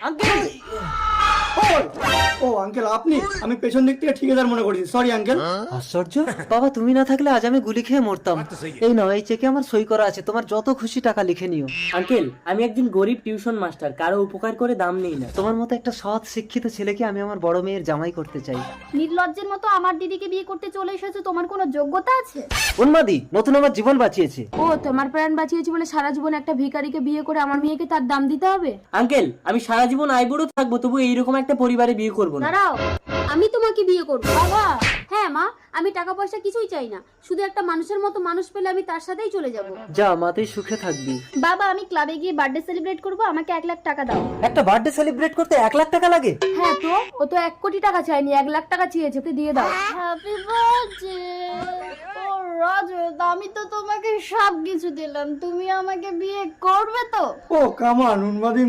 Uncle ও uncle আপনি, আমি পেছন দিক থেকে ঠিকাদার মনে করেছি, সরি আঙ্কেল। আশ্চর্য, বাবা তুমি না থাকলে আজ আমি গুলি খেয়ে মরতাম। এই নাও, এই চেকে আমার সই করা আছে, তোমার যত খুশি টাকা লিখে নিও। আঙ্কেল আমি একজন গরিব টিউশন মাস্টার, কারো উপকার করে দাম নেই না। তোমার মতো একটা সৎ শিক্ষিত ছেলেকে আমি আমার বড় মেয়ের জামাই করতে চাই। নির্লজ্জের মতো আমার দিদিকে বিয়ে করতে চলে এসেছো, তোমার কোনো যোগ্যতা আছে? উন্মাদি নতুন আমার জীবন বাঁচিয়েছে। ও তোমার প্রাণ বাঁচিয়েছে বলে সারা জীবন একটা ভিখারিকে বিয়ে করে আমার মেয়েকে তার দাম দিতে হবে? আঙ্কেল আমি সারা জীবন আইবুড়ো থাকবো, তবু এইরকম একটা পরিবারে বিয়ে করবো না। দাঁড়াও, আমি তোমাকে বিয়ে করবো। বাবা, হ্যাঁ মা, আমি টাকা পয়সা কিছুই চাই না, শুধু একটা মানুষের মতো মানুষ পেলে আমি তার সাথেই চলে যাব। যা মা, তুই সুখে থাকবি। বাবা, আমি ক্লাবে গিয়ে বার্থডে সেলিব্রেট করবো, আমাকে 1 লাখ টাকা দাও। একটা বার্থডে সেলিব্রেট করতে 1 লাখ টাকা লাগে? হ্যাঁ তো, ও তো 1 কোটি টাকা চাইনি, 1 লাখ টাকা চেয়েছে, ওকে দিয়ে দাও। হ্যাপি বার্থডে ও রজত, আমি তো তোমাকে সব কিছু দিলাম, তুমি আমাকে বিয়ে করবে তো? ও কামান উন্মাদি।